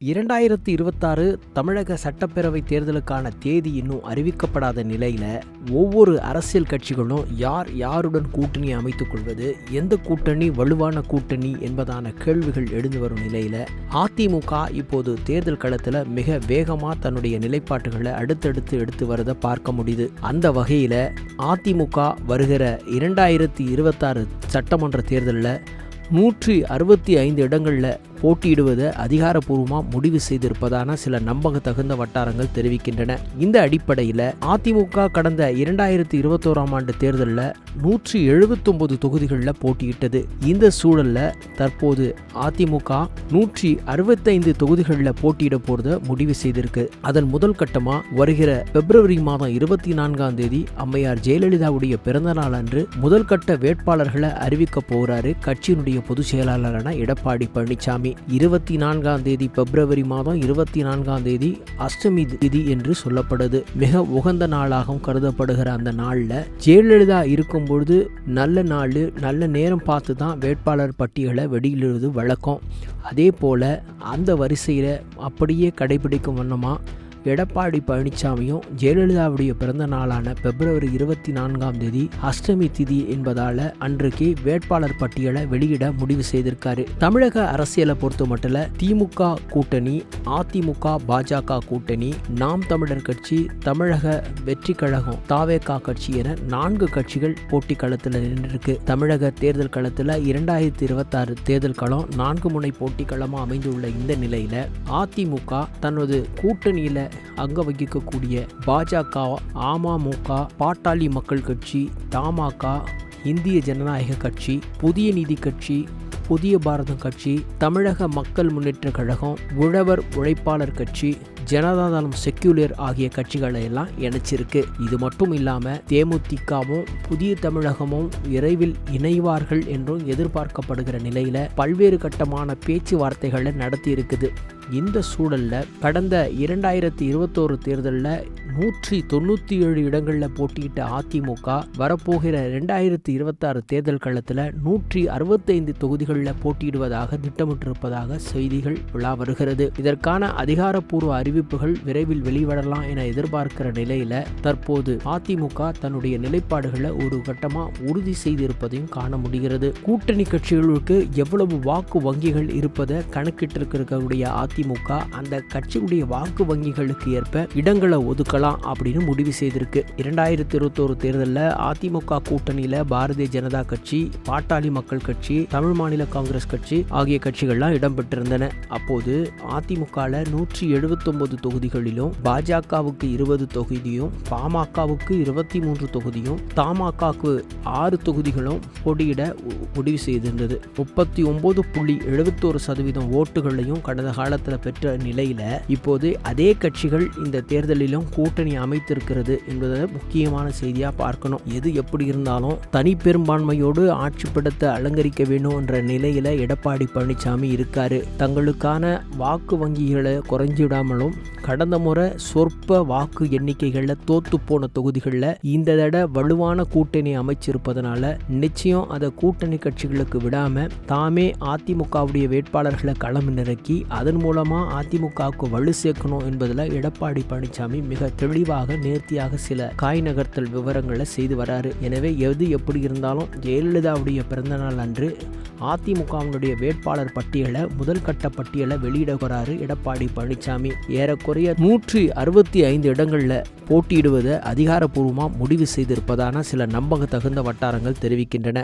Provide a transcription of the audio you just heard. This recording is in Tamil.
2026 தமிழக சட்டப்பேரவை தேர்தலுக்கான தேதி இன்னும் அறிவிக்கப்படாத நிலையில் ஒவ்வொரு அரசியல் கட்சிகளும் யார் யாருடன் கூட்டணி அமைத்துக் கொள்வது, எந்த கூட்டணி வலுவான கூட்டணி என்பதான கேள்விகள் எழுந்து வரும் நிலையில் அதிமுக இப்போது தேர்தல் களத்தில் மிக வேகமாக தன்னுடைய நிலைப்பாட்டுகளை அடுத்தடுத்து எடுத்து வரதை பார்க்க முடியுது. அந்த வகையில் அதிமுக வருகிற 2026 சட்டமன்ற தேர்தலில் 165 இடங்களில் போட்டியிடுவதை அதிகாரப்பூர்வமாக முடிவு செய்திருப்பதான சில நம்பகத்தகுந்த வட்டாரங்கள் தெரிவிக்கின்றன. இந்த அடிப்படையில் அதிமுக கடந்த 2021ஆம் ஆண்டு தேர்தலில் 179 தொகுதிகளில் போட்டியிட்டது. இந்த சூழலில் தற்போது அதிமுக 165 தொகுதிகளில் போட்டியிட போறத முடிவு செய்திருக்கு. அதன் முதல் கட்டமாக வருகிற பிப்ரவரி மாதம் 24ஆம் தேதி அம்மையார் ஜெயலலிதாவுடைய பிறந்த நாள் அன்று முதல் கட்ட வேட்பாளர்களை அறிவிக்க போகிறாரு கட்சியினுடைய பொதுச் செயலாளரான எடப்பாடி பழனிசாமி. 24ஆம் தேதி பிப்ரவரி மாதம் 24ஆம் தேதி அஷ்டமி திதி என்று சொல்லப்படுது. மிக உகந்த நாளாகவும் கருதப்படுகிற அந்த நாளில் ஜெயலலிதா இருக்கும் பொழுது நல்ல நாள் நல்ல நேரம் பார்த்து தான் வேட்பாளர் பட்டியலை வெளியிடுவது வழக்கம். அதே போல் அந்த வரிசையில் அப்படியே கடைபிடிக்கும் வண்ணமாக எடப்பாடி பழனிசாமியும் ஜெயலலிதாவுடைய பிறந்த நாளான பிப்ரவரி 24ஆம் தேதி அஷ்டமி திதி என்பதால அன்றைக்கு வேட்பாளர் பட்டியலை வெளியிட முடிவு செய்திருக்காரு. தமிழக அரசியலை பொறுத்த மட்டும் திமுக கூட்டணி, அதிமுக பாஜக கூட்டணி, நாம் தமிழர் கட்சி, தமிழக வெற்றி கழகம், தாவேகா கட்சி என 4 கட்சிகள் போட்டி களத்தில் நின்றிருக்கு. தமிழக தேர்தல் களத்தில் 2026 தேர்தல் களம் 4 முனை போட்டி களமாக அமைந்துள்ள இந்த நிலையில அதிமுக தனது கூட்டணியில அங்க வகிக்கக்கூடிய பாஜக, அமமுக, பாட்டாளி மக்கள் கட்சி, தமாக, இந்திய ஜனநாயக கட்சி, புதிய நீதி கட்சி, புதிய பாரதம் கட்சி, தமிழக மக்கள் முன்னேற்ற கழகம், உழவர் உழைப்பாளர் கட்சி, ஜனதாதளம் செக்யூலர் ஆகிய கட்சிகளை எல்லாம் இணைச்சிருக்கு. இது மட்டும் இல்லாம தேமுதிகவும் புதிய தமிழகமும் விரைவில் இணைவார்கள் என்றும் எதிர்பார்க்கப்படுகிற நிலையில பல்வேறு கட்டமான பேச்சுவார்த்தைகளை நடத்தி இருக்குது. இந்த சூழல்ல கடந்த 2021 தேர்தலில் 197 இடங்களில் போட்டியிட்ட அதிமுக வரப்போகிற 2026 தேர்தல் களத்தில் 165 தொகுதிகளில் போட்டியிடுவதாக திட்டமிட்டிருப்பதாக செய்திகள் விழா வருகிறது. இதற்கான அதிகாரப்பூர்வ அறிவிப்புகள் விரைவில் வெளிவரலாம் என எதிர்பார்க்கிற நிலையில தற்போது அதிமுக தன்னுடைய நிலைப்பாடுகளை ஒரு கட்டமா உறுதி செய்திருப்பதையும் காண முடிகிறது. கூட்டணி கட்சிகளுக்கு எவ்வளவு வாக்கு வங்கிகள் இருப்பதை கணக்கிட்டிருக்கக்கூடிய அதிமுக அந்த கட்சியுடைய வாக்கு வங்கிகளுக்கு ஏற்ப இடங்களை ஒதுக்கலாம் அப்படின்னு முடிவு செய்திருக்கு. 2021 தேர்தலில் அதிமுக கூட்டணியில பாரதிய ஜனதா கட்சி, பாட்டாளி மக்கள் கட்சி, தமிழ் மாநில காங்கிரஸ் கட்சி ஆகிய கட்சிகள்லாம் இடம்பெற்றிருந்தன. அப்போது அதிமுகல 179 தொகுதிகளிலும் பாஜகவுக்கு 20 தொகுதியும், பாமகவுக்கு 23 தொகுதியும், தமாகவுக்கு 6 தொகுதிகளும் போட்டியிட முடிவு செய்திருந்தது. 39.71% ஓட்டுகளையும் கடந்த காலத்தில் பெற்ற நிலையில இப்போது அதே கட்சிகள் இந்த தேர்தலிலும் கூட்டணி அமைத்திருக்கிறது என்பதை முக்கியமான செய்தியா பார்க்கணும். எது எப்படி இருந்தாலும் தனி பெரும்பான்மையோடு ஆட்சி படத்தை அலங்கரிக்க வேண்டும் என்ற நிலையில எடப்பாடி பழனிசாமி இருக்காரு. தங்களுக்கான வாக்கு வங்கிகளை குறைஞ்சிடாமலும் கடந்த முறை சொற்ப வாக்கு எண்ணிக்கைகள்ல தோத்து போன தொகுதிகளில் இந்த தடவை வலுவான கூட்டணி அமைச்சிருப்பதனால நிச்சயம் அதை கூட்டணி கட்சிகளுக்கு விடாம தாமே அதிமுகவுடைய வேட்பாளர்களை களமிறக்கி அதன் மூலமா அதிமுகவுக்கு வலு சேர்க்கணும் என்பதில் எடப்பாடி பழனிசாமி மிக தெளிவாக நேர்த்தியாக சில காய் நகர்த்தல் விவரங்களை செய்து வராரு. எனவே எது எப்படி இருந்தாலும் ஜெயலலிதாவுடைய பிறந்த நாள் அன்று அதிமுகவினுடைய வேட்பாளர் பட்டியலை முதல் கட்ட பட்டியலை வெளியிட போறாரு எடப்பாடி பழனிசாமி. ஏறக்குறைய 165 இடங்களில் போட்டியிடுவதை அதிகாரப்பூர்வமாக முடிவு செய்திருப்பதான சில நம்பகத்தகுந்த வட்டாரங்கள் தெரிவிக்கின்றன.